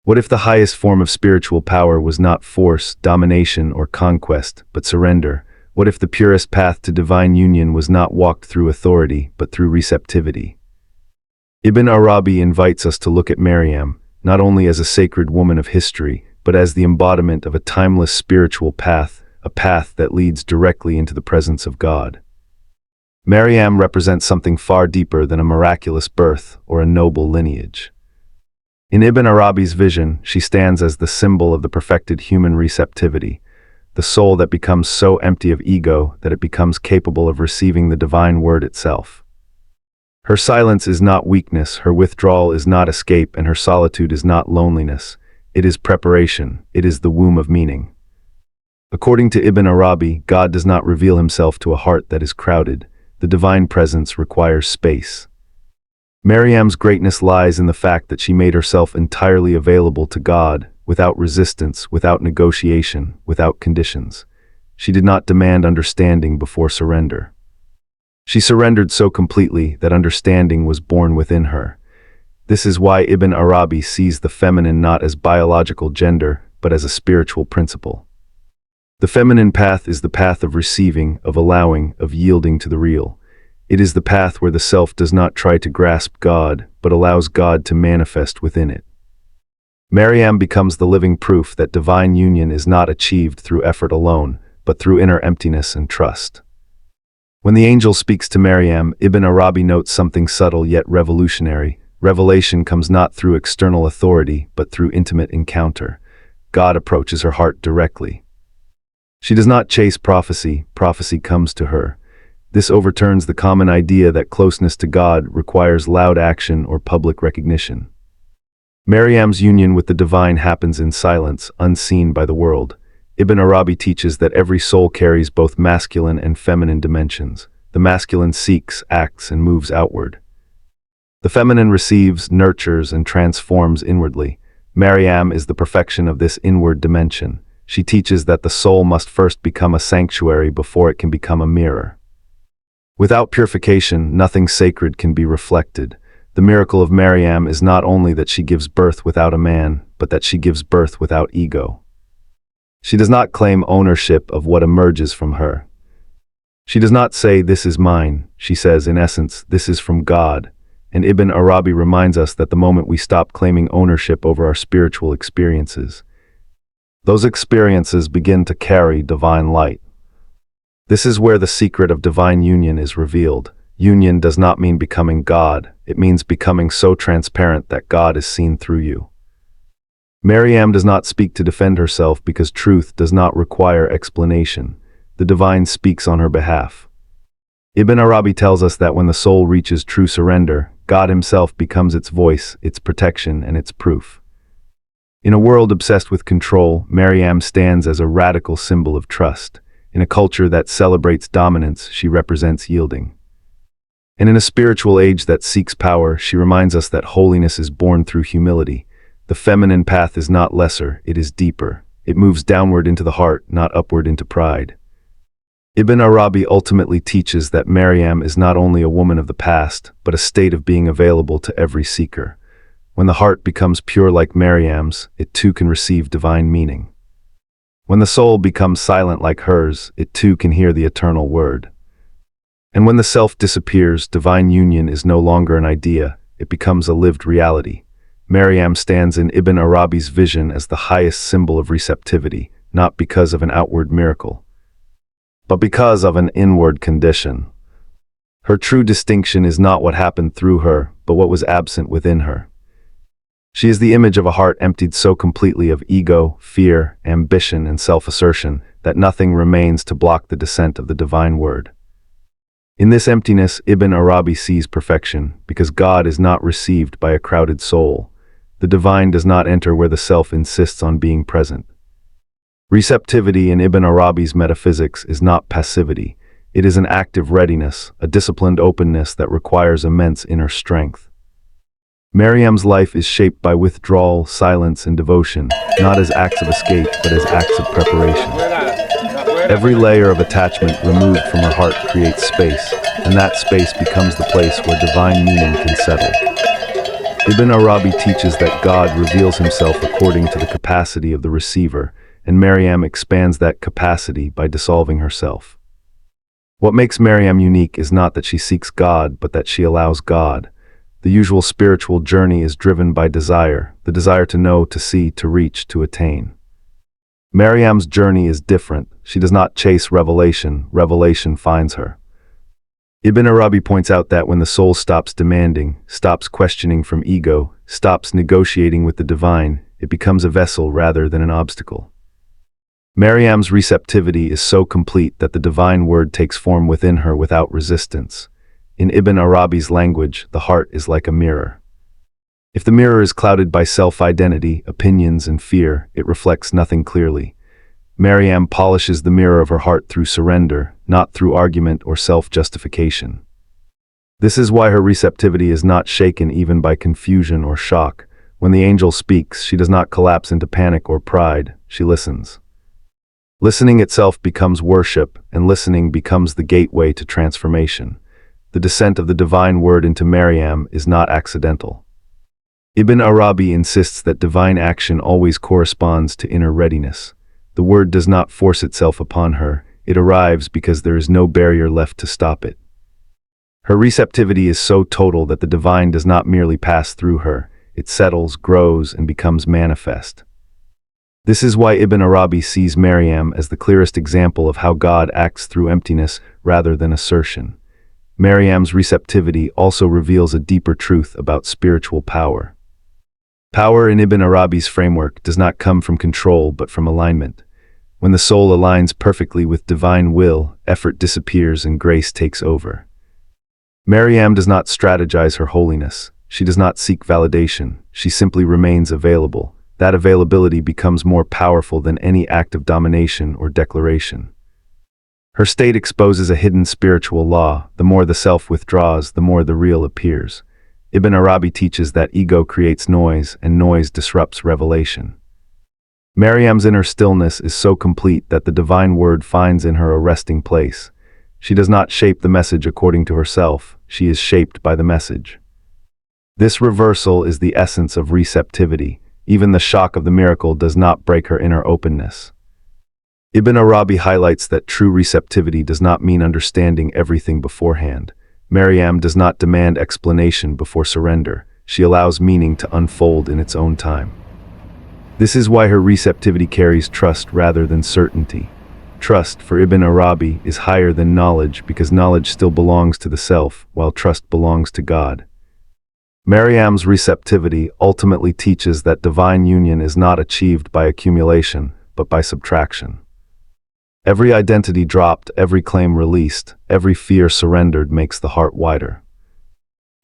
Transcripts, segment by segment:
What if the highest form of spiritual power was not force, domination, or conquest, but surrender? What if the purest path to divine union was not walked through authority, but through receptivity? Ibn Arabi invites us to look at Maryam, not only as a sacred woman of history, but as the embodiment of a timeless spiritual path, a path that leads directly into the presence of God. Maryam represents something far deeper than a miraculous birth or a noble lineage. In Ibn Arabi's vision, she stands as the symbol of the perfected human receptivity, the soul that becomes so empty of ego that it becomes capable of receiving the divine word itself. Her silence is not weakness, her withdrawal is not escape, and her solitude is not loneliness. It is preparation, it is the womb of meaning. According to Ibn Arabi, God does not reveal himself to a heart that is crowded. The divine presence requires space. Maryam's greatness lies in the fact that she made herself entirely available to God, without resistance, without negotiation, without conditions. She did not demand understanding before surrender. She surrendered so completely that understanding was born within her. This is why Ibn Arabi sees the feminine not as biological gender, but as a spiritual principle. The feminine path is the path of receiving, of allowing, of yielding to the real. It is the path where the self does not try to grasp God, but allows God to manifest within it. Maryam becomes the living proof that divine union is not achieved through effort alone, but through inner emptiness and trust. When the angel speaks to Maryam, Ibn Arabi notes something subtle yet revolutionary. Revelation comes not through external authority, but through intimate encounter. God approaches her heart directly. She does not chase prophecy, prophecy comes to her. This overturns the common idea that closeness to God requires loud action or public recognition. Maryam's union with the divine happens in silence, unseen by the world. Ibn Arabi teaches that every soul carries both masculine and feminine dimensions. The masculine seeks, acts, and moves outward. The feminine receives, nurtures, and transforms inwardly. Maryam is the perfection of this inward dimension. She teaches that the soul must first become a sanctuary before it can become a mirror. Without purification, nothing sacred can be reflected. The miracle of Maryam is not only that she gives birth without a man, but that she gives birth without ego. She does not claim ownership of what emerges from her. She does not say, "This is mine." She says, in essence, "This is from God." And Ibn Arabi reminds us that the moment we stop claiming ownership over our spiritual experiences, those experiences begin to carry divine light. This is where the secret of divine union is revealed. Union does not mean becoming God, it means becoming so transparent that God is seen through you. Maryam does not speak to defend herself because truth does not require explanation. The divine speaks on her behalf. Ibn Arabi tells us that when the soul reaches true surrender, God himself becomes its voice, its protection, and its proof. In a world obsessed with control, Maryam stands as a radical symbol of trust. In a culture that celebrates dominance, she represents yielding. And in a spiritual age that seeks power, she reminds us that holiness is born through humility. The feminine path is not lesser, it is deeper. It moves downward into the heart, not upward into pride. Ibn Arabi ultimately teaches that Maryam is not only a woman of the past, but a state of being available to every seeker. When the heart becomes pure like Maryam's, it too can receive divine meaning. When the soul becomes silent like hers, it too can hear the eternal word. And when the self disappears, divine union is no longer an idea, it becomes a lived reality. Maryam stands in Ibn Arabi's vision as the highest symbol of receptivity, not because of an outward miracle, but because of an inward condition. Her true distinction is not what happened through her, but what was absent within her. She is the image of a heart emptied so completely of ego, fear, ambition, and self-assertion that nothing remains to block the descent of the divine word. In this emptiness, Ibn Arabi sees perfection, because God is not received by a crowded soul. The divine does not enter where the self insists on being present. Receptivity in Ibn Arabi's metaphysics is not passivity. It is an active readiness, a disciplined openness that requires immense inner strength. Maryam's life is shaped by withdrawal, silence, and devotion, not as acts of escape, but as acts of preparation. Every layer of attachment removed from her heart creates space, and that space becomes the place where divine meaning can settle. Ibn Arabi teaches that God reveals himself according to the capacity of the receiver, and Maryam expands that capacity by dissolving herself. What makes Maryam unique is not that she seeks God, but that she allows God. The usual spiritual journey is driven by desire, the desire to know, to see, to reach, to attain. Maryam's journey is different. She does not chase revelation, revelation finds her. Ibn Arabi points out that when the soul stops demanding, stops questioning from ego, stops negotiating with the divine, it becomes a vessel rather than an obstacle. Maryam's receptivity is so complete that the divine word takes form within her without resistance. In Ibn Arabi's language, the heart is like a mirror. If the mirror is clouded by self-identity, opinions, and fear, it reflects nothing clearly. Maryam polishes the mirror of her heart through surrender, not through argument or self-justification. This is why her receptivity is not shaken even by confusion or shock. When the angel speaks, she does not collapse into panic or pride, she listens. Listening itself becomes worship, and listening becomes the gateway to transformation. The descent of the divine word into Maryam is not accidental. Ibn Arabi insists that divine action always corresponds to inner readiness. The word does not force itself upon her, it arrives because there is no barrier left to stop it. Her receptivity is so total that the divine does not merely pass through her, it settles, grows, and becomes manifest. This is why Ibn Arabi sees Maryam as the clearest example of how God acts through emptiness rather than assertion. Maryam's receptivity also reveals a deeper truth about spiritual power. Power in Ibn Arabi's framework does not come from control but from alignment. When the soul aligns perfectly with divine will, effort disappears and grace takes over. Maryam does not strategize her holiness. She does not seek validation. She simply remains available. That availability becomes more powerful than any act of domination or declaration. Her state exposes a hidden spiritual law. The more the self withdraws, the more the real appears. Ibn Arabi teaches that ego creates noise, and noise disrupts revelation. Maryam's inner stillness is so complete that the divine word finds in her a resting place. She does not shape the message according to herself, she is shaped by the message. This reversal is the essence of receptivity. Even the shock of the miracle does not break her inner openness. Ibn Arabi highlights that true receptivity does not mean understanding everything beforehand. Maryam does not demand explanation before surrender. She allows meaning to unfold in its own time. This is why her receptivity carries trust rather than certainty. Trust, for Ibn Arabi, is higher than knowledge because knowledge still belongs to the self, while trust belongs to God. Maryam's receptivity ultimately teaches that divine union is not achieved by accumulation, but by subtraction. Every identity dropped, every claim released, every fear surrendered makes the heart wider.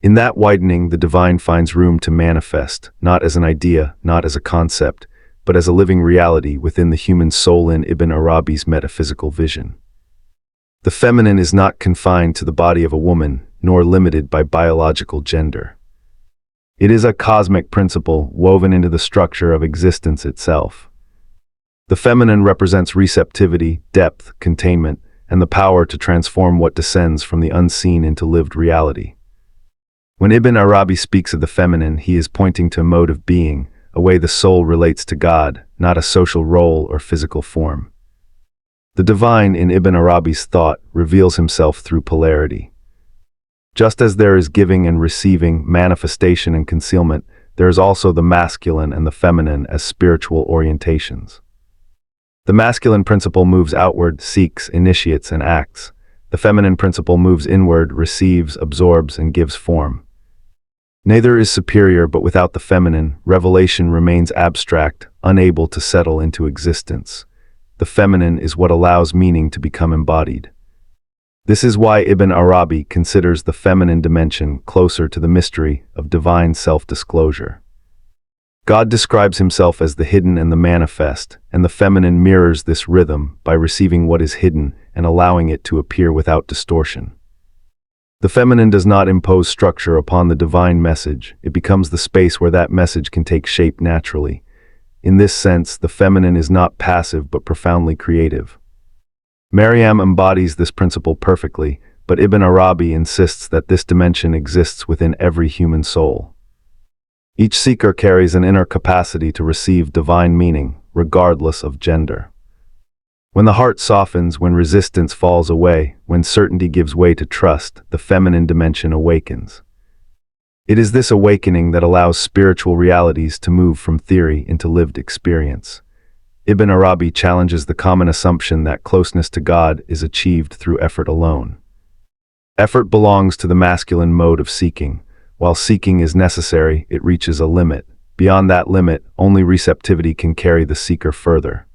In that widening, the divine finds room to manifest, not as an idea, not as a concept, but as a living reality within the human soul in Ibn Arabi's metaphysical vision. The feminine is not confined to the body of a woman, nor limited by biological gender. It is a cosmic principle woven into the structure of existence itself. The feminine represents receptivity, depth, containment, and the power to transform what descends from the unseen into lived reality. When Ibn Arabi speaks of the feminine, he is pointing to a mode of being, a way the soul relates to God, not a social role or physical form. The divine in Ibn Arabi's thought reveals himself through polarity. Just as there is giving and receiving, manifestation and concealment, there is also the masculine and the feminine as spiritual orientations. The masculine principle moves outward, seeks, initiates, and acts. The feminine principle moves inward, receives, absorbs, and gives form. Neither is superior, but without the feminine, revelation remains abstract, unable to settle into existence. The feminine is what allows meaning to become embodied. This is why Ibn Arabi considers the feminine dimension closer to the mystery of divine self-disclosure. God describes himself as the hidden and the manifest, and the feminine mirrors this rhythm by receiving what is hidden and allowing it to appear without distortion. The feminine does not impose structure upon the divine message, it becomes the space where that message can take shape naturally. In this sense, the feminine is not passive but profoundly creative. Maryam embodies this principle perfectly, but Ibn Arabi insists that this dimension exists within every human soul. Each seeker carries an inner capacity to receive divine meaning, regardless of gender. When the heart softens, when resistance falls away, when certainty gives way to trust, the feminine dimension awakens. It is this awakening that allows spiritual realities to move from theory into lived experience. Ibn Arabi challenges the common assumption that closeness to God is achieved through effort alone. Effort belongs to the masculine mode of seeking. While seeking is necessary, it reaches a limit. Beyond that limit, only receptivity can carry the seeker further.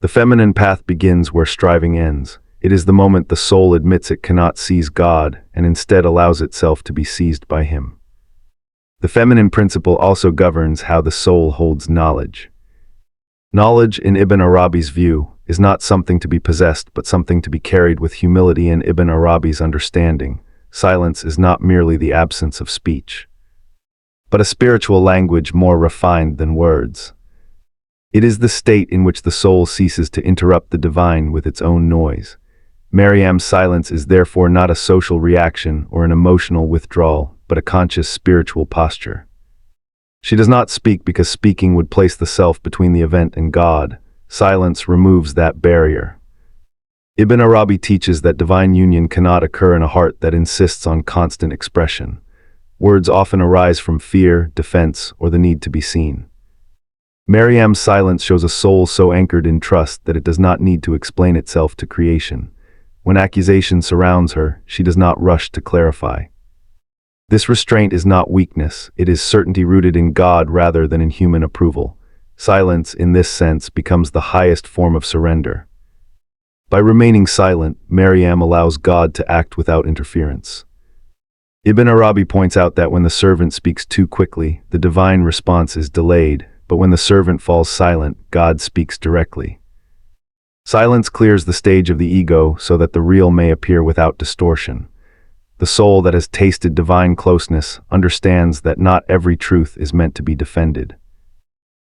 The feminine path begins where striving ends. It is the moment the soul admits it cannot seize God and instead allows itself to be seized by Him. The feminine principle also governs how the soul holds knowledge. Knowledge, in Ibn Arabi's view, is not something to be possessed but something to be carried with humility. In Ibn Arabi's understanding, silence is not merely the absence of speech, but a spiritual language more refined than words. It is the state in which the soul ceases to interrupt the divine with its own noise. Maryam's silence is therefore not a social reaction or an emotional withdrawal, but a conscious spiritual posture. She does not speak because speaking would place the self between the event and God. Silence removes that barrier. Ibn Arabi teaches that divine union cannot occur in a heart that insists on constant expression. Words often arise from fear, defense, or the need to be seen. Maryam's silence shows a soul so anchored in trust that it does not need to explain itself to creation. When accusation surrounds her, she does not rush to clarify. This restraint is not weakness, it is certainty rooted in God rather than in human approval. Silence, in this sense, becomes the highest form of surrender. By remaining silent, Maryam allows God to act without interference. Ibn Arabi points out that when the servant speaks too quickly, the divine response is delayed, but when the servant falls silent, God speaks directly. Silence clears the stage of the ego so that the real may appear without distortion. The soul that has tasted divine closeness understands that not every truth is meant to be defended.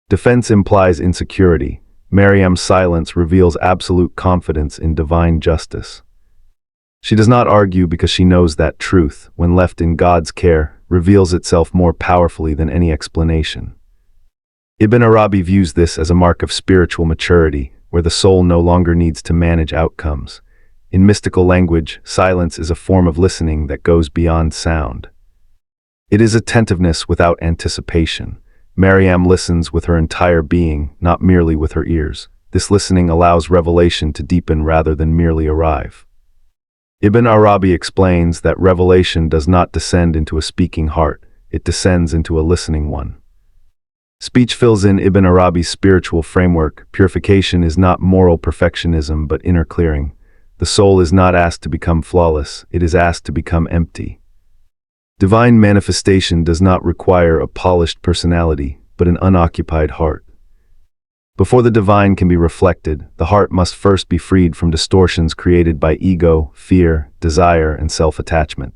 Defense implies insecurity. Maryam's silence reveals absolute confidence in divine justice. She does not argue because she knows that truth, when left in God's care, reveals itself more powerfully than any explanation. Ibn Arabi views this as a mark of spiritual maturity, where the soul no longer needs to manage outcomes. In mystical language, silence is a form of listening that goes beyond sound. It is attentiveness without anticipation. Maryam listens with her entire being, not merely with her ears. This listening allows revelation to deepen rather than merely arrive. Ibn Arabi explains that revelation does not descend into a speaking heart, it descends into a listening one. Speech fills in Ibn Arabi's spiritual framework. Purification is not moral perfectionism but inner clearing. The soul is not asked to become flawless, it is asked to become empty. Divine manifestation does not require a polished personality, but an unoccupied heart. Before the divine can be reflected, the heart must first be freed from distortions created by ego, fear, desire, and self-attachment.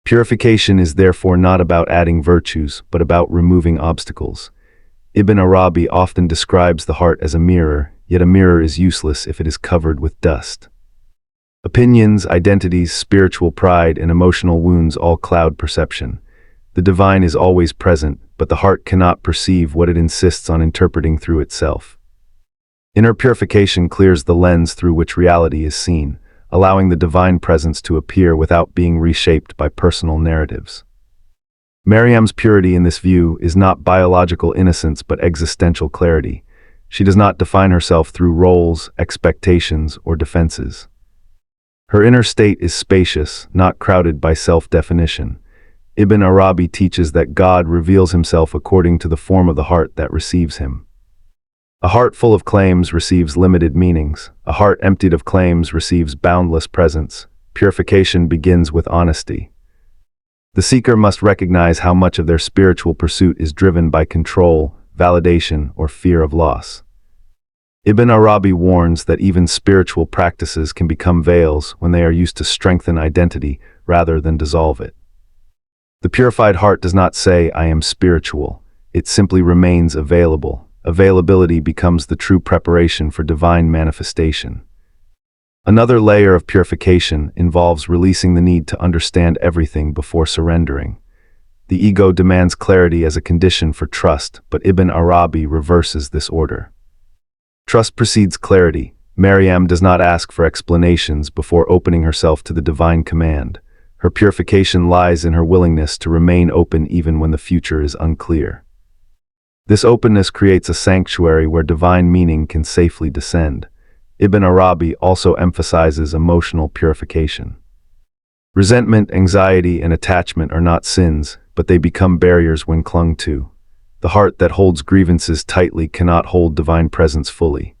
Purification is therefore not about adding virtues, but about removing obstacles. Ibn Arabi often describes the heart as a mirror, yet a mirror is useless if it is covered with dust. Opinions, identities, spiritual pride, and emotional wounds all cloud perception. The divine is always present, but the heart cannot perceive what it insists on interpreting through itself. Inner purification clears the lens through which reality is seen, allowing the divine presence to appear without being reshaped by personal narratives. Maryam's purity in this view is not biological innocence but existential clarity. She does not define herself through roles, expectations, or defenses. Her inner state is spacious, not crowded by self-definition. Ibn Arabi teaches that God reveals himself according to the form of the heart that receives him. A heart full of claims receives limited meanings. A heart emptied of claims receives boundless presence. Purification begins with honesty. The seeker must recognize how much of their spiritual pursuit is driven by control, validation, or fear of loss. Ibn Arabi warns that even spiritual practices can become veils when they are used to strengthen identity rather than dissolve it. The purified heart does not say, "I am spiritual." It simply remains available. Availability becomes the true preparation for divine manifestation. Another layer of purification involves releasing the need to understand everything before surrendering. The ego demands clarity as a condition for trust, but Ibn Arabi reverses this order. Trust precedes clarity. Maryam does not ask for explanations before opening herself to the divine command. Her purification lies in her willingness to remain open even when the future is unclear. This openness creates a sanctuary where divine meaning can safely descend. Ibn Arabi also emphasizes emotional purification. Resentment, anxiety, and attachment are not sins, but they become barriers when clung to. The heart that holds grievances tightly cannot hold divine presence fully.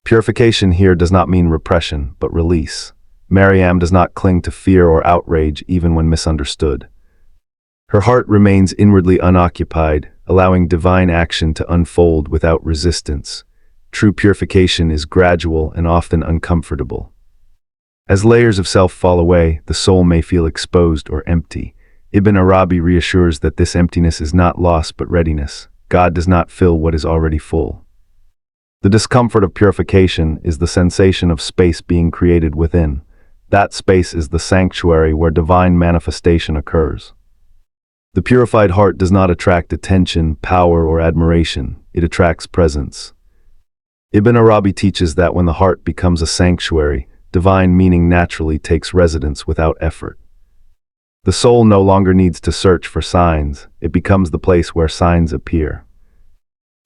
Purification here does not mean repression, but release. Maryam does not cling to fear or outrage even when misunderstood. Her heart remains inwardly unoccupied, allowing divine action to unfold without resistance. True purification is gradual and often uncomfortable. As layers of self fall away, the soul may feel exposed or empty. Ibn Arabi reassures that this emptiness is not loss but readiness. God does not fill what is already full. The discomfort of purification is the sensation of space being created within. That space is the sanctuary where divine manifestation occurs. The purified heart does not attract attention, power, or admiration. It attracts presence. Ibn Arabi teaches that when the heart becomes a sanctuary, divine meaning naturally takes residence without effort. The soul no longer needs to search for signs. It becomes the place where signs appear.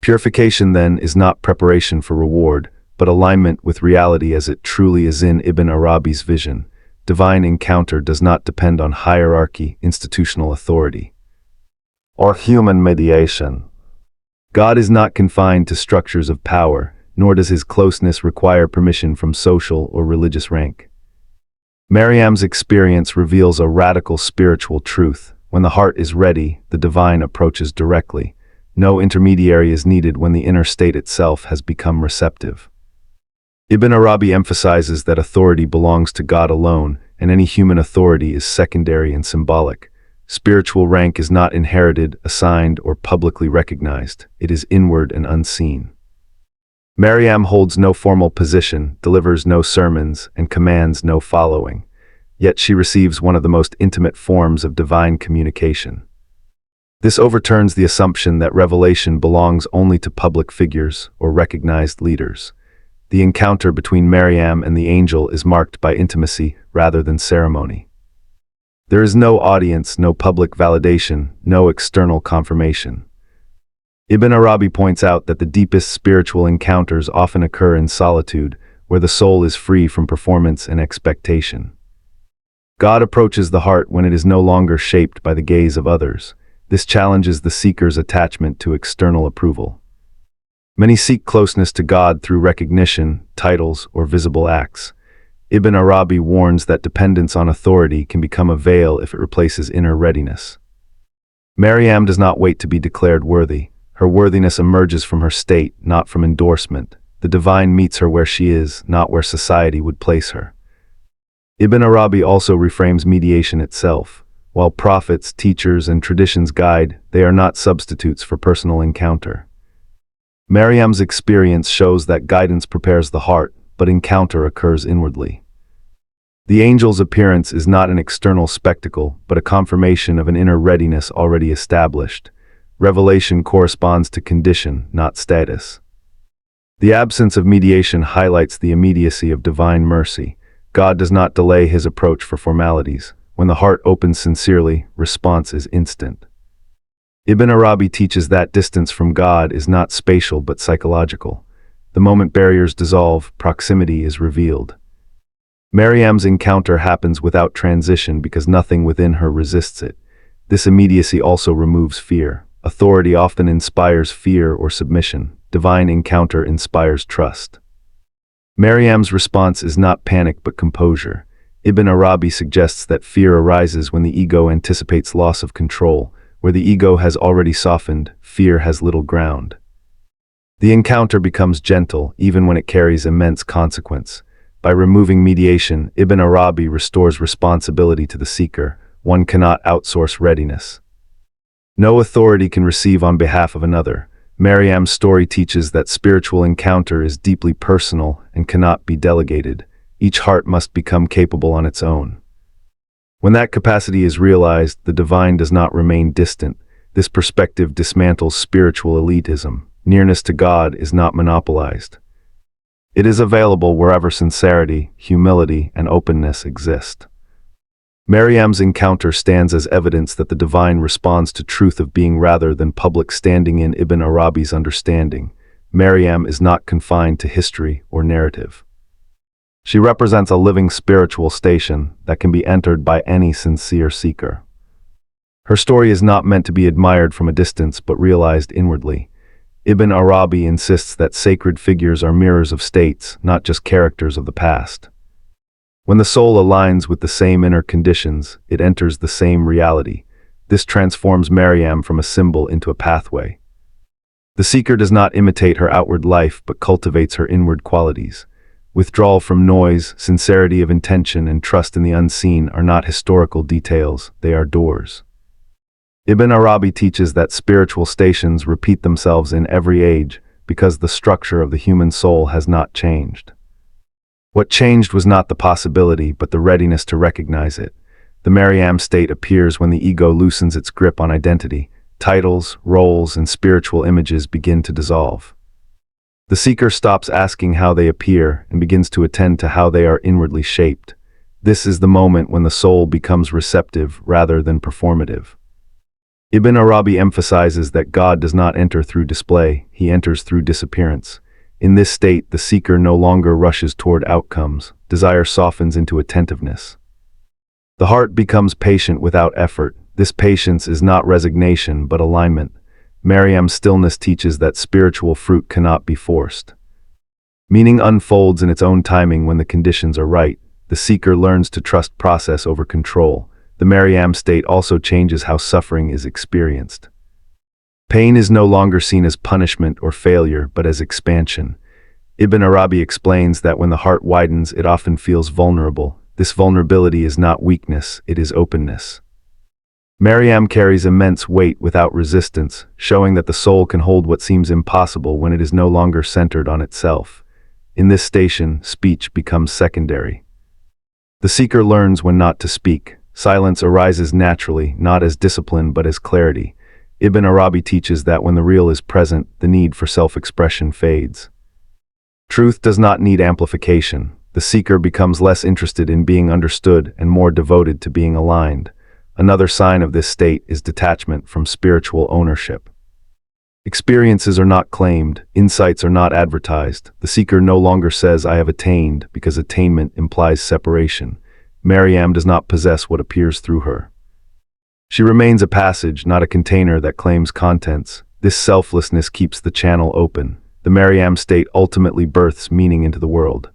Purification, then, is not preparation for reward, but alignment with reality as it truly is in Ibn Arabi's vision. Divine encounter does not depend on hierarchy, institutional authority, or human mediation. God is not confined to structures of power, nor does his closeness require permission from social or religious rank. Maryam's experience reveals a radical spiritual truth. When the heart is ready, the divine approaches directly. No intermediary is needed when the inner state itself has become receptive. Ibn Arabi emphasizes that authority belongs to God alone, and any human authority is secondary and symbolic. Spiritual rank is not inherited, assigned, or publicly recognized. It is inward and unseen. Maryam holds no formal position, delivers no sermons, and commands no following. Yet she receives one of the most intimate forms of divine communication. This overturns the assumption that revelation belongs only to public figures or recognized leaders. The encounter between Maryam and the angel is marked by intimacy rather than ceremony. There is no audience, no public validation, no external confirmation. Ibn Arabi points out that the deepest spiritual encounters often occur in solitude, where the soul is free from performance and expectation. God approaches the heart when it is no longer shaped by the gaze of others. This challenges the seeker's attachment to external approval. Many seek closeness to God through recognition, titles, or visible acts. Ibn Arabi warns that dependence on authority can become a veil if it replaces inner readiness. Maryam does not wait to be declared worthy. Her worthiness emerges from her state, not from endorsement. The divine meets her where she is, not where society would place her. Ibn Arabi also reframes mediation itself. While prophets, teachers, and traditions guide, they are not substitutes for personal encounter. Maryam's experience shows that guidance prepares the heart, but encounter occurs inwardly. The angel's appearance is not an external spectacle, but a confirmation of an inner readiness already established. Revelation corresponds to condition, not status. The absence of mediation highlights the immediacy of divine mercy. God does not delay his approach for formalities. When the heart opens sincerely, response is instant. Ibn Arabi teaches that distance from God is not spatial but psychological. The moment barriers dissolve, proximity is revealed. Maryam's encounter happens without transition because nothing within her resists it. This immediacy also removes fear. Authority often inspires fear or submission. Divine encounter inspires trust. Maryam's response is not panic but composure. Ibn Arabi suggests that fear arises when the ego anticipates loss of control. Where the ego has already softened, fear has little ground. The encounter becomes gentle, even when it carries immense consequence. By removing mediation, Ibn Arabi restores responsibility to the seeker. One cannot outsource readiness. No authority can receive on behalf of another. Maryam's story teaches that spiritual encounter is deeply personal and cannot be delegated. Each heart must become capable on its own. When that capacity is realized, the divine does not remain distant. This perspective dismantles spiritual elitism. Nearness to God is not monopolized. It is available wherever sincerity, humility, and openness exist. Maryam's encounter stands as evidence that the divine responds to truth of being rather than public standing. In Ibn Arabi's understanding, Maryam is not confined to history or narrative. She represents a living spiritual station that can be entered by any sincere seeker. Her story is not meant to be admired from a distance but realized inwardly. Ibn Arabi insists that sacred figures are mirrors of states, not just characters of the past. When the soul aligns with the same inner conditions, it enters the same reality. This transforms Maryam from a symbol into a pathway. The seeker does not imitate her outward life but cultivates her inward qualities. Withdrawal from noise, sincerity of intention, and trust in the unseen are not historical details, they are doors. Ibn Arabi teaches that spiritual stations repeat themselves in every age because the structure of the human soul has not changed. What changed was not the possibility, but the readiness to recognize it. The Maryam state appears when the ego loosens its grip on identity. Titles, roles, and spiritual images begin to dissolve. The seeker stops asking how they appear and begins to attend to how they are inwardly shaped. This is the moment when the soul becomes receptive rather than performative. Ibn Arabi emphasizes that God does not enter through display, he enters through disappearance. In this state, the seeker no longer rushes toward outcomes. Desire softens into attentiveness. The heart becomes patient without effort. This patience is not resignation, but alignment. Maryam's stillness teaches that spiritual fruit cannot be forced. Meaning unfolds in its own timing when the conditions are right. The seeker learns to trust process over control. The Maryam state also changes how suffering is experienced. Pain is no longer seen as punishment or failure, but as expansion. Ibn Arabi explains that when the heart widens, it often feels vulnerable. This vulnerability is not weakness, it is openness. Maryam carries immense weight without resistance, showing that the soul can hold what seems impossible when it is no longer centered on itself. In this station, speech becomes secondary. The seeker learns when not to speak. Silence arises naturally, not as discipline but as clarity. Ibn Arabi teaches that when the real is present, the need for self-expression fades. Truth does not need amplification. The seeker becomes less interested in being understood and more devoted to being aligned. Another sign of this state is detachment from spiritual ownership. Experiences are not claimed, insights are not advertised. The seeker no longer says, "I have attained," because attainment implies separation. Maryam does not possess what appears through her. She remains a passage, not a container that claims contents. This selflessness keeps the channel open. The Maryam state ultimately births meaning into the world.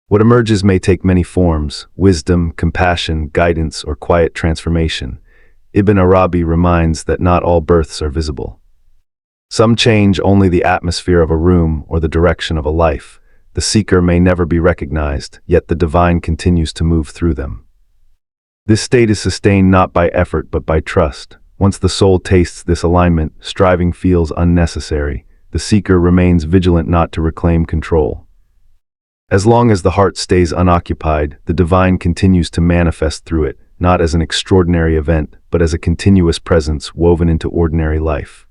What emerges may take many forms: wisdom, compassion, guidance, or quiet transformation. Ibn Arabi reminds that not all births are visible. Some change only the atmosphere of a room or the direction of a life. The seeker may never be recognized, yet the divine continues to move through them. This state is sustained not by effort but by trust. Once the soul tastes this alignment, striving feels unnecessary. The seeker remains vigilant not to reclaim control. As long as the heart stays unoccupied, the divine continues to manifest through it, not as an extraordinary event, but as a continuous presence woven into ordinary life.